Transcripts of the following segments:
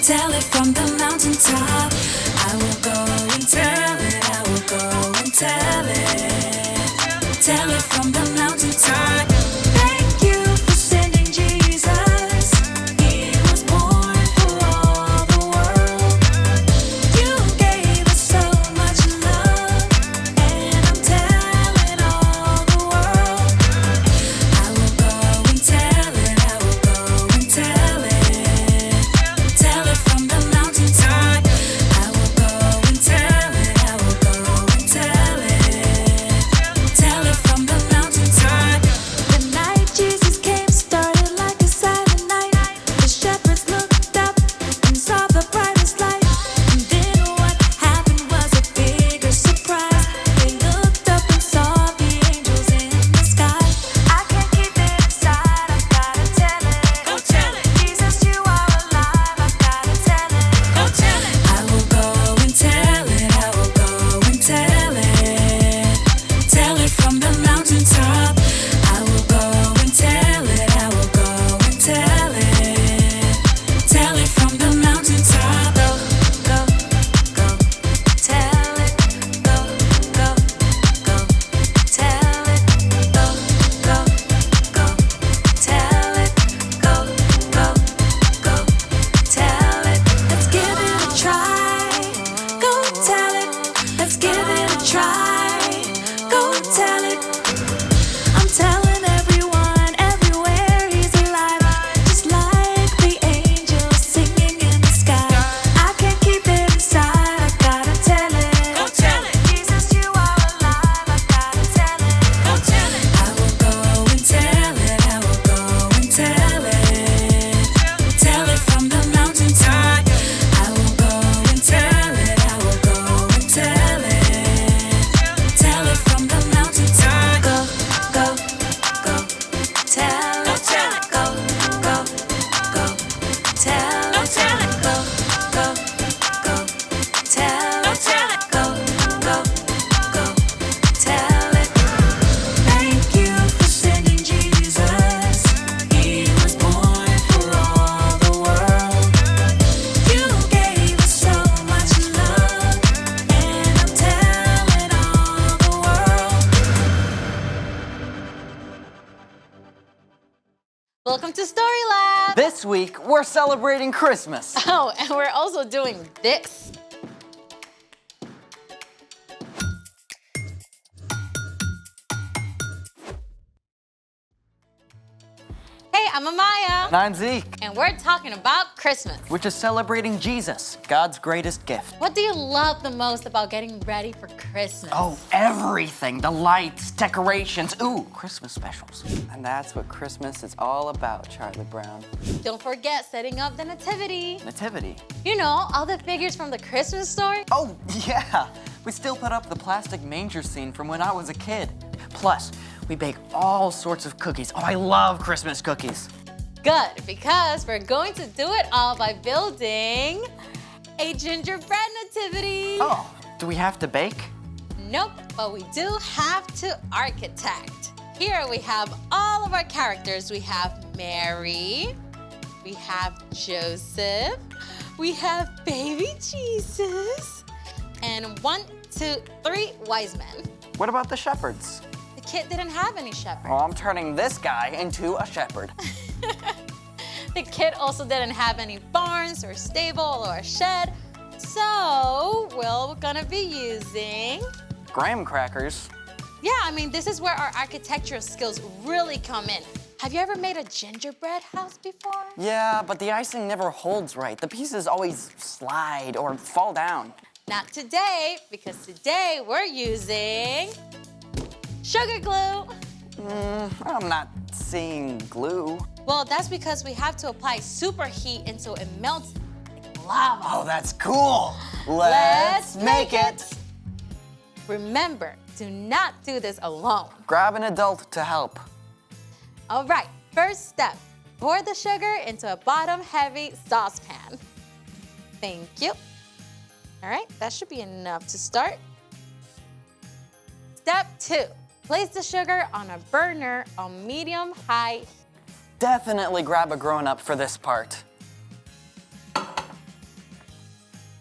tell it from the mountaintop. I will go and tell it, I will go and tell it from the mountaintop. Thank you for sending Jesus. He was born for all the world. You gave us so much love, and I'm telling all the world. I will go and tell it, I will go and tell it from the mountaintop. I will go and tell it, I will go and tell it from the mountaintop. The night Jesus came started like a silent night. The shepherds looked up and saw the brightest light. And then what happened was a bigger surprise. They looked up and saw the angels in the sky. I can't keep it inside, I've gotta tell it. Go tell it. Jesus, you are alive, I've gotta tell it. Go tell it. I will go and tell it, I will go and tell it from the mountaintop. I will go and tell it, I will go and tell it from the mountaintop. Go, go, go, tell it. Go, go, go, tell it. Go, go, go, tell it. Go, go, go, tell it. Let's give it a try. Go tell it. Let's give it a try. Go tell it. I'm telling everyone, everywhere he's alive. Just like the angels singing in the sky. I can't keep it inside, I gotta tell it. Go tell it. Jesus, you are alive, I gotta tell it. Go tell it. I will go and tell it, I will go and tell it from the mountaintop. I will go and tell it, I will go and tell it from the mountaintop. Go, go, go, tell it. Go, go, go, tell it. Go, go, go, tell it. Go, go, go, tell it. Thank you for sending Jesus. He was born for all the world. You gave us so much love, and I'm telling all the world. Welcome to Story Lab! This week, we're celebrating Christmas. Oh, and we're also doing this. Hey, I'm Amaya, And I'm Zeke, and we're talking about Christmas. which is celebrating Jesus, God's greatest gift. What do you love the most about getting ready for Christmas? Oh, everything. The lights, decorations, ooh, Christmas specials. And that's what Christmas is all about, Charlie Brown. Don't forget setting up the nativity. Nativity. You know, all the figures from the Christmas story. Oh, yeah. We still put up the plastic manger scene from when I was a kid. Plus, we bake all sorts of cookies. Oh, I love Christmas cookies. Good, because we're going to do it all by building a gingerbread nativity. Oh, do we have to bake? Nope, but we do have to architect. Here we have all of our characters. We have Mary, we have Joseph, we have baby Jesus, and 1, 2, 3 wise men. What about the shepherds? The kid didn't have any shepherd. Oh, I'm turning this guy into a shepherd. The kid also didn't have any barns or stable or a shed. So we're gonna be using, Graham crackers. yeah, I mean, this is where our architectural skills really come in. Have you ever made a gingerbread house before? Yeah, but the icing never holds right. The pieces always slide or fall down. Not today, because today we're using sugar glue. I'm not seeing glue. Well, that's because we have to apply superheat until it melts like lava. Oh, that's cool. Let's make it. Remember, do not do this alone. Grab an adult to help. All right, first step, pour the sugar into a bottom-heavy saucepan. Thank you. All right, that should be enough to start. Step 2, place the sugar on a burner on medium-high heat. Definitely grab a grown-up for this part.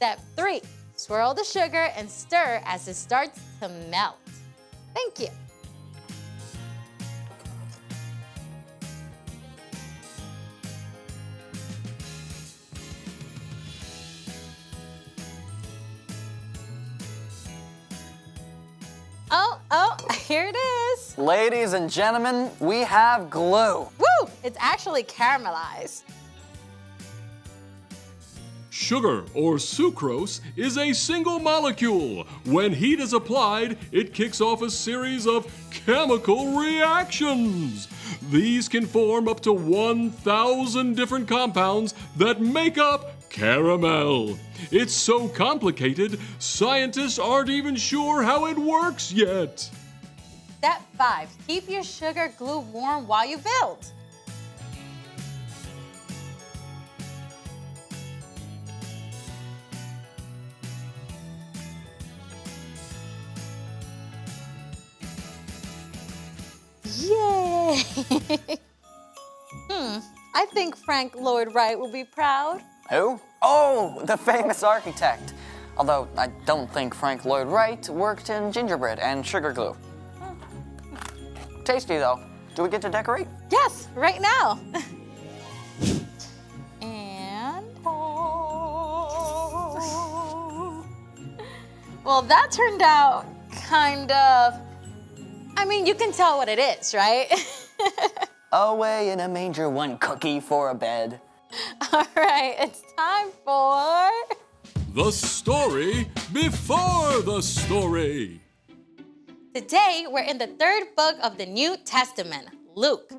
Step 3, swirl the sugar and stir as it starts to melt. Thank you. Oh, here it is. Ladies and gentlemen, we have glue. Woo! It's actually caramelized. Sugar, or sucrose, is a single molecule. When heat is applied, it kicks off a series of chemical reactions. These can form up to 1,000 different compounds that make up caramel. It's so complicated, scientists aren't even sure how it works yet. Step 5, keep your sugar glue warm while you build. Yay! I think Frank Lloyd Wright will be proud. Who? Oh, the famous architect. Although I don't think Frank Lloyd Wright worked in gingerbread and sugar glue. Tasty though. Do we get to decorate? Yes, right now. And well, that turned out kind of, I mean, you can tell what it is, right? Away in a manger, one cookie for a bed. All right, it's time for The story before the story. Today, we're in the 3rd book of the New Testament, Luke.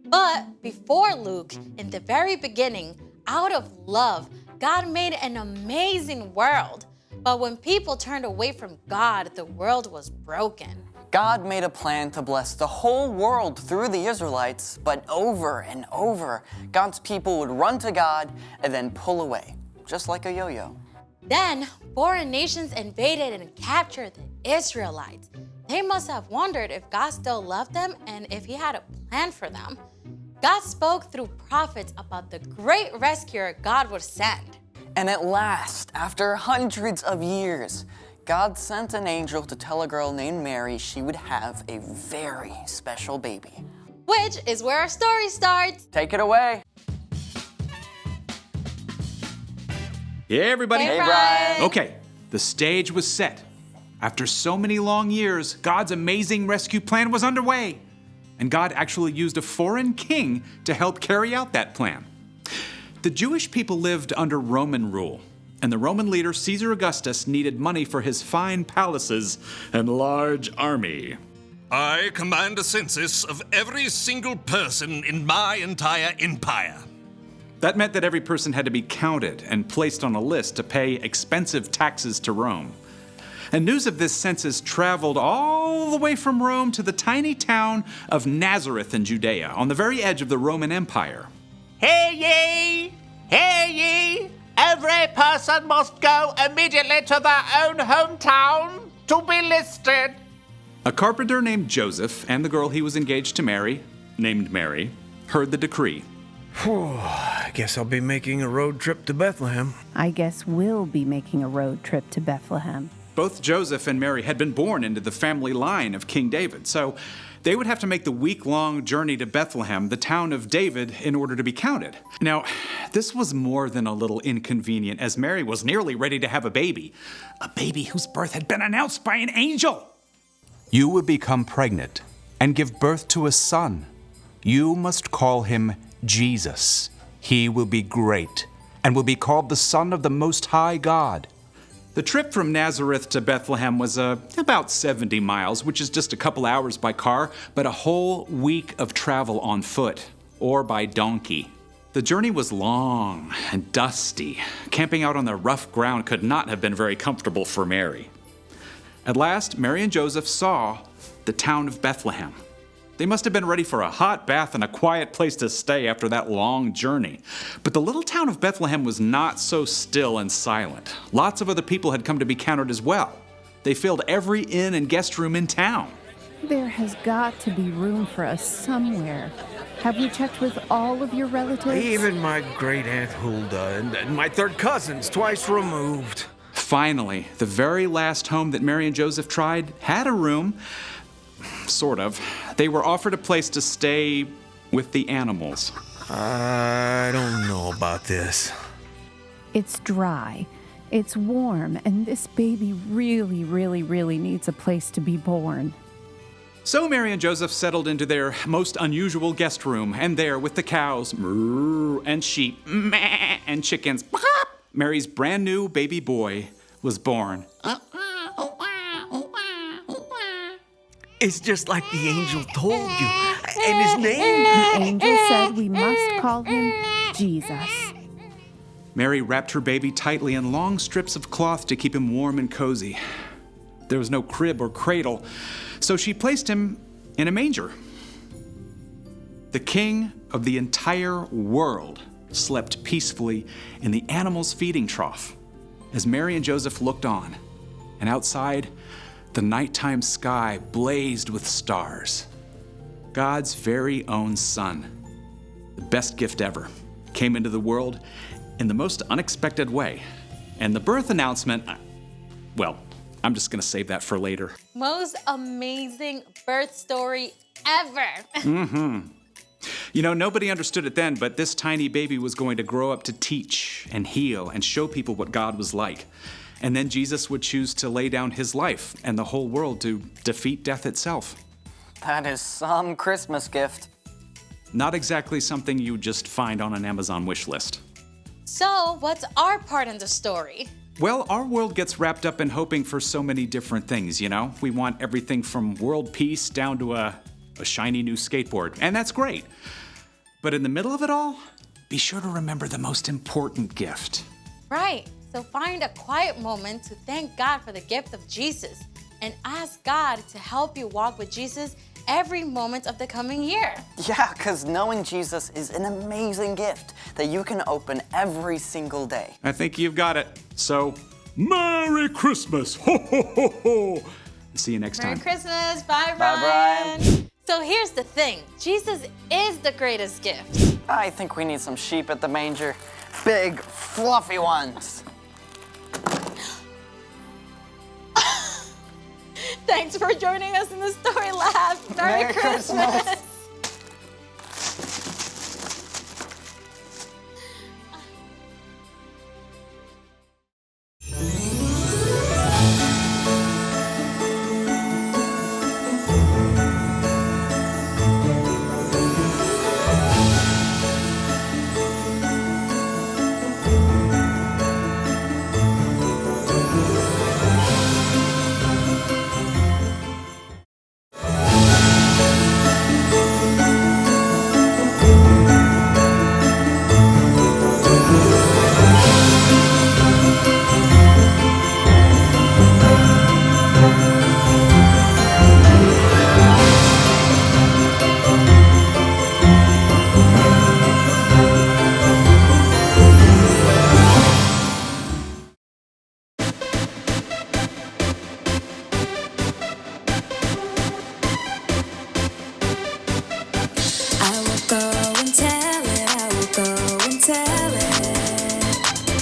But before Luke, in the very beginning, out of love, God made an amazing world. But when people turned away from God, the world was broken. God made a plan to bless the whole world through the Israelites, but over and over, God's people would run to God and then pull away, just like a yo-yo. Then, foreign nations invaded and captured the Israelites. They must have wondered if God still loved them and if he had a plan for them. God spoke through prophets about the great rescuer God would send. And at last, after hundreds of years, God sent an angel to tell a girl named Mary she would have a very special baby. Which is where our story starts. Take it away. Hey, everybody. Hey, Brian. Okay, the stage was set. After so many long years, God's amazing rescue plan was underway. And God actually used a foreign king to help carry out that plan. The Jewish people lived under Roman rule, and the Roman leader Caesar Augustus needed money for his fine palaces and large army. I command a census of every single person in my entire empire. That meant that every person had to be counted and placed on a list to pay expensive taxes to Rome. And news of this census traveled all the way from Rome to the tiny town of Nazareth in Judea, on the very edge of the Roman Empire. Hear ye! Hear ye! Every person must go immediately to their own hometown to be listed. A carpenter named Joseph and the girl he was engaged to marry, named Mary, heard the decree. I guess I'll be making a road trip to Bethlehem. I guess we'll be making a road trip to Bethlehem. Both Joseph and Mary had been born into the family line of King David, so they would have to make the week-long journey to Bethlehem, the town of David, in order to be counted. Now, this was more than a little inconvenient, as Mary was nearly ready to have a baby whose birth had been announced by an angel. You will become pregnant and give birth to a son. You must call him Jesus. He will be great and will be called the Son of the Most High God. The trip from Nazareth to Bethlehem was about 70 miles, which is just a couple hours by car, but a whole week of travel on foot or by donkey. The journey was long and dusty. Camping out on the rough ground could not have been very comfortable for Mary. At last, Mary and Joseph saw the town of Bethlehem. They must have been ready for a hot bath and a quiet place to stay after that long journey. But the little town of Bethlehem was not so still and silent. Lots of other people had come to be counted as well. They filled every inn and guest room in town. There has got to be room for us somewhere. Have you checked with all of your relatives? Even my great Aunt Hulda and my third cousins twice removed. Finally, the very last home that Mary and Joseph tried had a room. Sort of. They were offered a place to stay with the animals. I don't know about this. It's dry, it's warm, and this baby really, really, really needs a place to be born. So Mary and Joseph settled into their most unusual guest room, and there, with the cows, moo, and sheep, meh, and chickens, pop, Mary's brand new baby boy was born. It's just like the angel told you. And his name? The angel said we must call him Jesus. Mary wrapped her baby tightly in long strips of cloth to keep him warm and cozy. There was no crib or cradle, so she placed him in a manger. The king of the entire world slept peacefully in the animal's feeding trough as Mary and Joseph looked on, and outside, the nighttime sky blazed with stars. God's very own son, the best gift ever, came into the world in the most unexpected way. And the birth announcement, well, I'm just gonna save that for later. Most amazing birth story ever. You know, nobody understood it then, but this tiny baby was going to grow up to teach and heal and show people what God was like. And then Jesus would choose to lay down his life and the whole world to defeat death itself. That is some Christmas gift. Not exactly something you just find on an Amazon wish list. So, what's our part in the story? Well, our world gets wrapped up in hoping for so many different things, you know? We want everything from world peace down to a shiny new skateboard, and that's great. But in the middle of it all, be sure to remember the most important gift. Right. So find a quiet moment to thank God for the gift of Jesus and ask God to help you walk with Jesus every moment of the coming year. Yeah, because knowing Jesus is an amazing gift that you can open every single day. I think you've got it. So, Merry Christmas! Ho, ho, ho, ho! see you next Merry time. Christmas. Bye, Bye, Brian. So here's the thing. Jesus is the greatest gift. I think we need some sheep at the manger. Big, fluffy ones. Thanks for joining us in the Story Lab. Merry Christmas.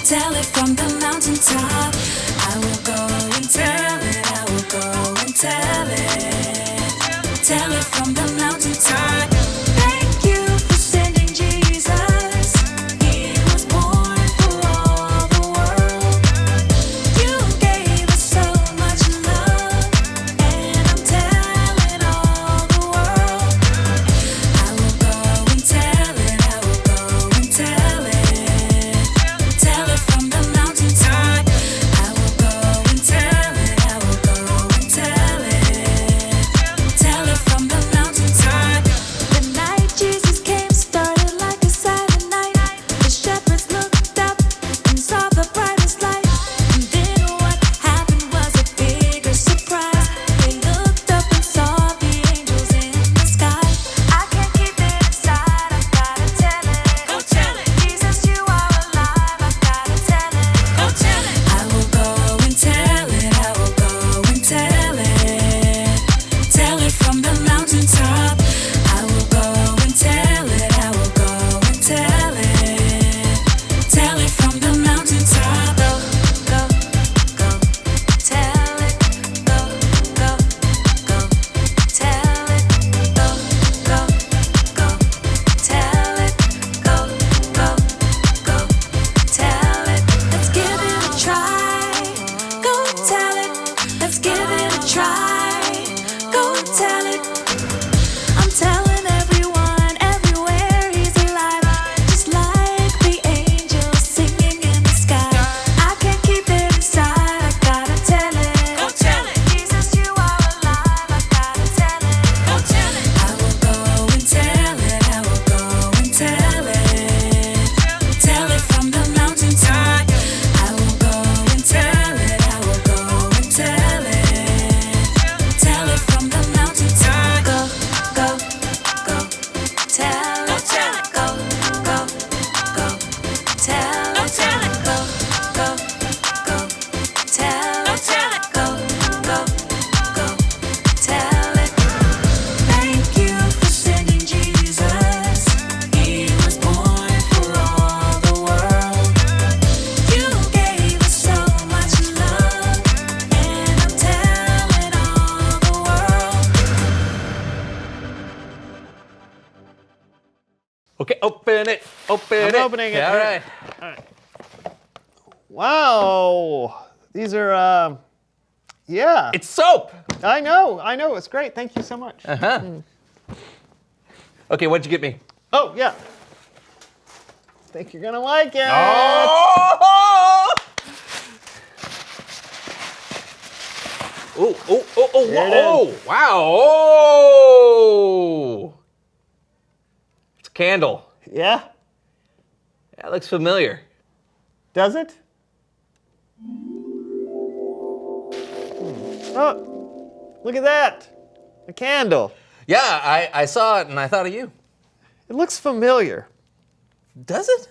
Tell it from the mountaintop. I will go and tell it. I will go and tell it. Tell it from the mountaintop. Thank you for sending Jesus. He was born for all the world. You gave us so much love, and I'm telling all the world. I will go and tell it. I will go and tell it. Tell it from the mountaintop. I will go and tell it. I will go and tell it. Tell it from the mountaintop. Open it. Open it. I'm opening it. All right. All right. Wow. These are, yeah. It's soap. I know. It's great. Thank you so much. Okay, what'd you get me? Oh, yeah. Think you're gonna like it. Oh! Oh, wow. Oh! It's a candle. Yeah? That looks familiar. Does it? Oh, look at that. A candle. Yeah, I saw it and I thought of you. It looks familiar. Does it?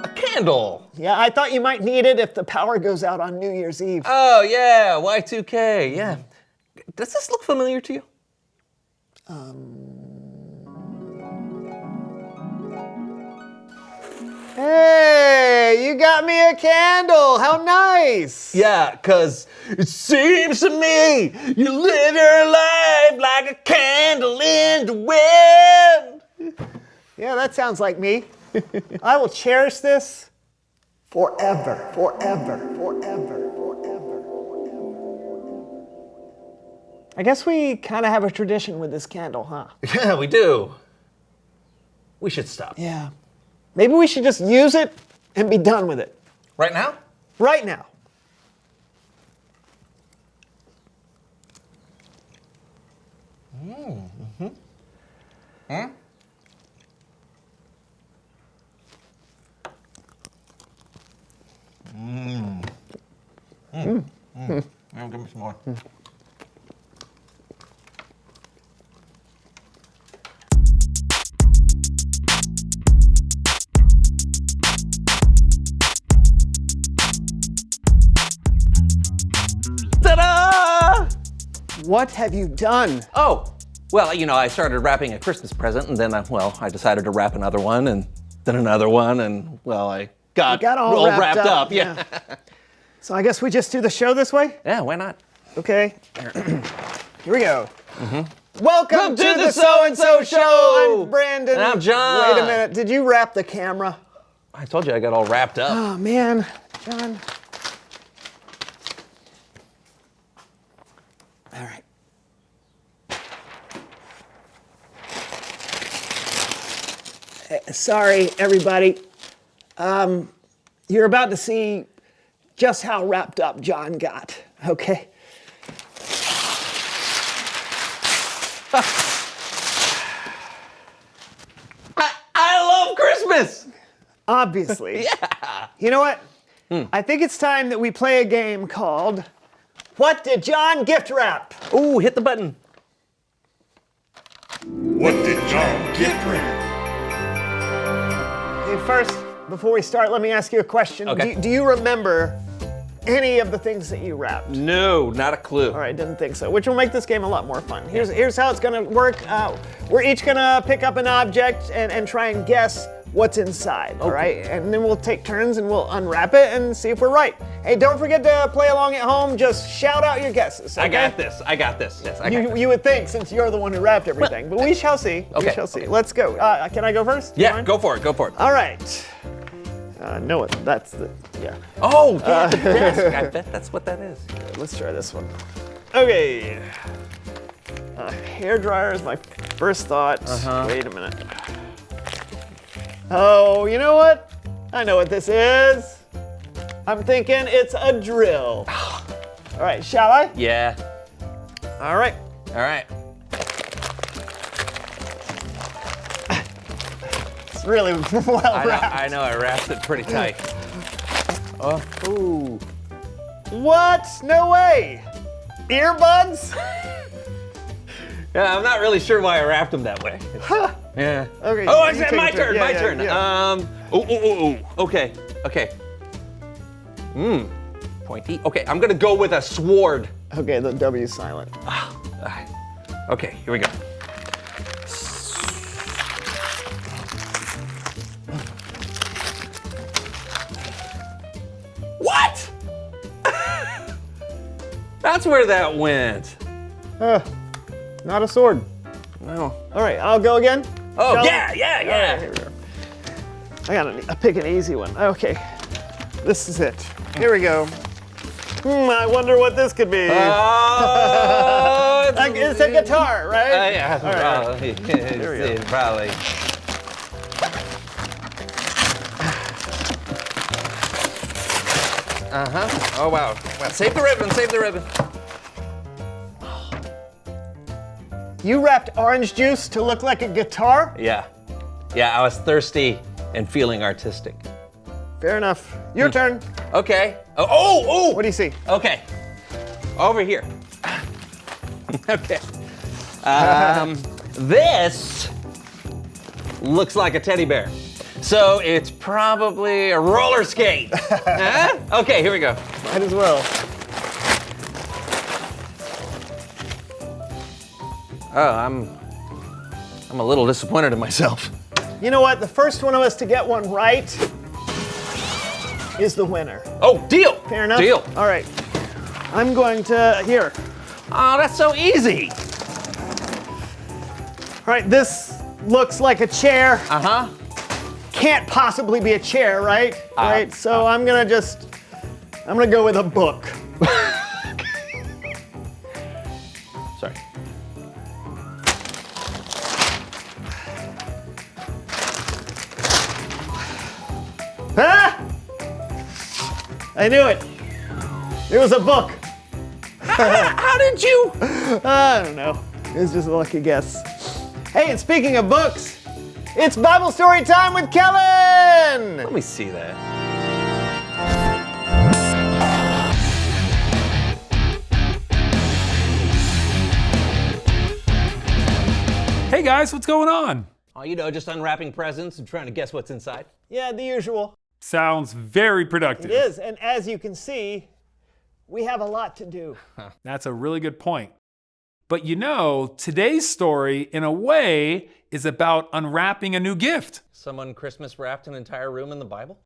A candle. Yeah, I thought you might need it if the power goes out on New Year's Eve. Oh, yeah, Y2K, yeah. Does this look familiar to you? Hey, you got me a candle. How nice. Yeah, 'cause it seems to me you live your life like a candle in the wind. Yeah, that sounds like me. I will cherish this forever, forever, forever, forever. I guess we kind of have a tradition with this candle, huh? Yeah, we do. We should stop. Yeah. Maybe we should just use it and be done with it. Right now? Right now. Give me some more. Ta-da! What have you done? Oh, well, you know, I started wrapping a Christmas present, and then, I decided to wrap another one, and then another one, and, well, I got all wrapped up. Yeah. So I guess we just do the show this way? Yeah, why not? Okay. Here we go. Welcome to the So&So show. I'm Brandon. And I'm John. Wait a minute. Did you wrap the camera? I told you I got all wrapped up. Oh, man. John. All right. Sorry, everybody. You're about to see just how wrapped up John got, okay? I love Christmas! Obviously. Yeah. You know what? I think it's time that we play a game called What Did John Gift Wrap? Ooh, hit the button. What did John gift wrap? Hey, first, before we start, let me ask you a question. Okay. Do you remember any of the things that you wrapped? No, not a clue. All right, didn't think so, which will make this game a lot more fun. Here's how it's gonna work. We're each gonna pick up an object and try and guess what's inside, all right? And then we'll take turns and we'll unwrap it and see if we're right. Hey, don't forget to play along at home. Just shout out your guesses, okay? I got this. Yes, I got this. You would think, since you're the one who wrapped everything, but we shall see. Okay, We shall see. okay. Let's go. Can I go first? Yeah, go for it. All right. No, that's the, yeah. Oh, yeah, the desk. I bet that's what that is. Let's try this one. Okay. Hair dryer is my first thought. Wait a minute. Oh, you know what? I know what this is. I'm thinking it's a drill. All right, shall I? Yeah. All right. All right. It's really well wrapped. I know, I wrapped it pretty tight. Oh, ooh. What? No way. Earbuds? Yeah, I'm not really sure why I wrapped them that way. Yeah. Okay. Oh, you it's take my a turn. turn. My Yeah, turn. yeah. Okay. Pointy. Okay, I'm gonna go with a sword. Okay, the W's silent. Okay, here we go. What? That's where that went. Not a sword. No. All right, I'll go again. Oh, Shall yeah, we? yeah, All yeah. right, here we go. I'll pick an easy one. Okay, this is it. Here we go. I wonder what this could be. It's a guitar, right? Yeah, All right. Here we go. Probably. Oh, wow. Save the ribbon, save the ribbon. You wrapped orange juice to look like a guitar? Yeah. Yeah, I was thirsty and feeling artistic. Fair enough. Your turn. Okay. Oh! What do you see? Okay. Over here. Okay. This looks like a teddy bear. So it's probably a roller skate. Huh? Okay, here we go. Might as well. Oh, I'm a little disappointed in myself. You know what? The first one of us to get one right is the winner. Oh, deal. Fair enough? Deal. All right. I'm going to, here. Oh, that's so easy. All right, this looks like a chair. Uh-huh. Can't possibly be a chair, right? Right, so I'm gonna go with a book. Sorry. Ah! I knew it. It was a book. How did you? I don't know. It was just a lucky guess. Hey, and speaking of books, it's Bible story time with Kellen! Let me see that. Hey guys, what's going on? Oh, you know, just unwrapping presents and trying to guess what's inside. Yeah, the usual. Sounds very productive. It is, and as you can see, we have a lot to do. That's a really good point. But you know, today's story, in a way, is about unwrapping a new gift. Someone Christmas wrapped an entire room in the Bible?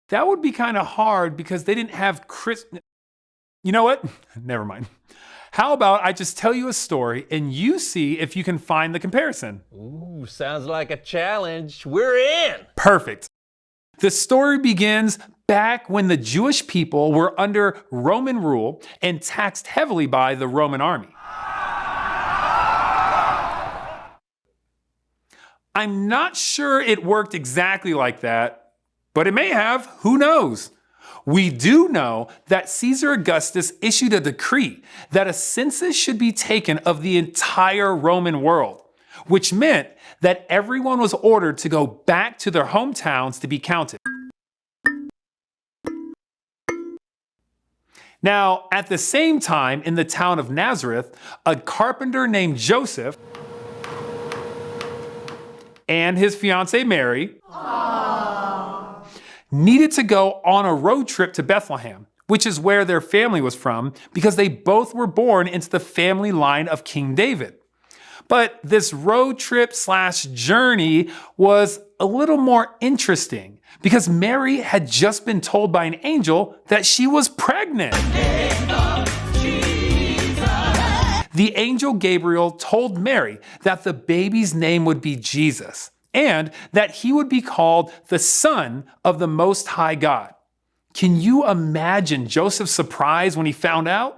That would be kind of hard because they didn't have You know what? Never mind. How about I just tell you a story and you see if you can find the comparison? Ooh, sounds like a challenge. We're in! Perfect. The story begins back when the Jewish people were under Roman rule and taxed heavily by the Roman army. I'm not sure it worked exactly like that, but it may have. Who knows? We do know that Caesar Augustus issued a decree that a census should be taken of the entire Roman world, which meant that everyone was ordered to go back to their hometowns to be counted. Now, at the same time, in the town of Nazareth, a carpenter named Joseph and his fiancée Mary needed to go on a road trip to Bethlehem, which is where their family was from, because they both were born into the family line of King David. But this road trip / journey was a little more interesting because Mary had just been told by an angel that she was pregnant. The angel Gabriel told Mary that the baby's name would be Jesus and that he would be called the Son of the Most High God. Can you imagine Joseph's surprise when he found out?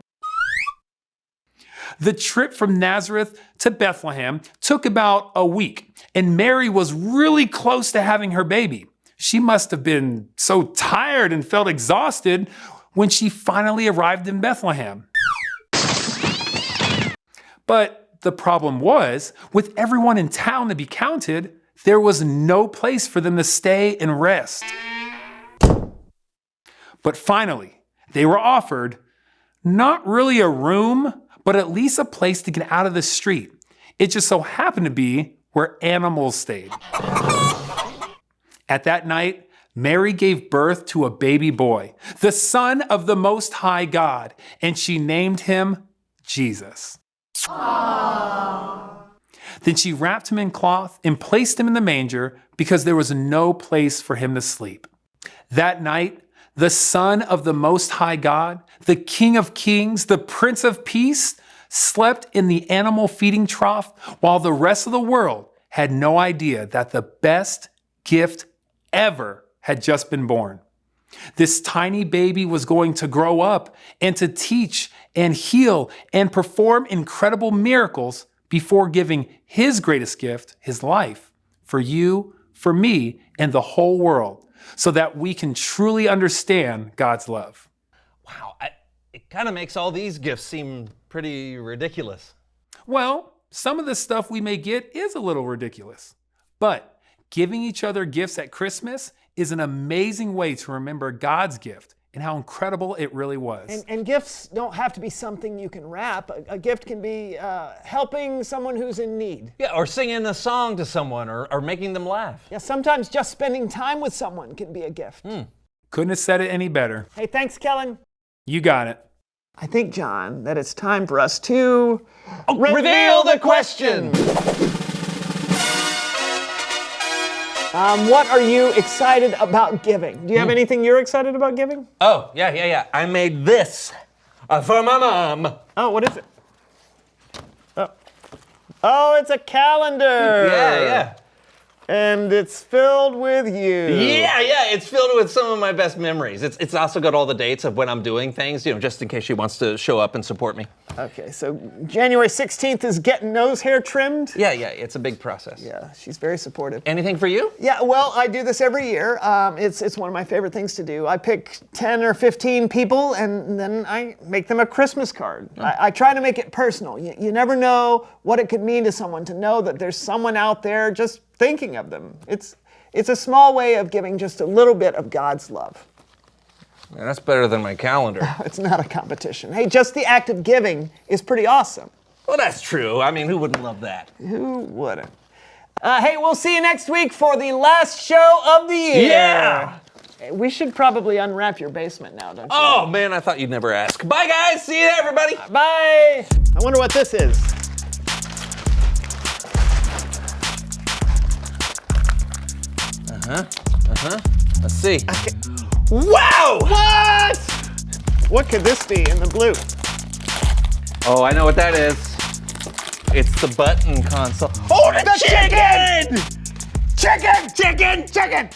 The trip from Nazareth to Bethlehem took about a week, and Mary was really close to having her baby. She must have been so tired and felt exhausted when she finally arrived in Bethlehem. But the problem was, with everyone in town to be counted, there was no place for them to stay and rest. But finally, they were offered not really a room, but at least a place to get out of the street. It just so happened to be where animals stayed. At that night, Mary gave birth to a baby boy, the Son of the Most High God, and she named him Jesus. Then she wrapped him in cloth and placed him in the manger because there was no place for him to sleep. That night, the Son of the Most High God, the King of Kings, the Prince of Peace, slept in the animal feeding trough, while the rest of the world had no idea that the best gift ever had just been born. This tiny baby was going to grow up and to teach and heal and perform incredible miracles before giving his greatest gift, his life, for you, for me, and the whole world, so that we can truly understand God's love. Wow, it kind of makes all these gifts seem pretty ridiculous. Well, some of the stuff we may get is a little ridiculous, but giving each other gifts at Christmas is an amazing way to remember God's gift and how incredible it really was. And gifts don't have to be something you can wrap. A gift can be helping someone who's in need. Yeah, or singing a song to someone or making them laugh. Yeah, sometimes just spending time with someone can be a gift. Couldn't have said it any better. Hey, thanks, Kellen. You got it. I think, John, that it's time for us to reveal the question. What are you excited about giving? Do you have anything you're excited about giving? Oh, yeah. I made this for my mom. Oh, what is it? Oh, it's a calendar. Yeah. And it's filled with you. Yeah, it's filled with some of my best memories. It's also got all the dates of when I'm doing things, just in case she wants to show up and support me. Okay, so January 16th is getting nose hair trimmed? Yeah, it's a big process. Yeah, she's very supportive. Anything for you? Yeah, well, I do this every year. It's one of my favorite things to do. I pick 10 or 15 people, and then I make them a Christmas card. I try to make it personal. You never know what it could mean to someone to know that there's someone out there just thinking of them. It's a small way of giving just a little bit of God's love. Yeah, that's better than my calendar. It's not a competition. Hey, just the act of giving is pretty awesome. Well, that's true. I mean, who wouldn't love that? Who wouldn't? Hey, we'll see you next week for the last show of the year. Yeah! Hey, we should probably unwrap your basement now, don't you? Oh, man, I thought you'd never ask. Bye, guys. See you, everybody. Bye. I wonder what this is. Let's see. Okay. Wow! What? What could this be in the blue? Oh, I know what that is. It's the button console. Oh, the chicken! Chicken! Chicken!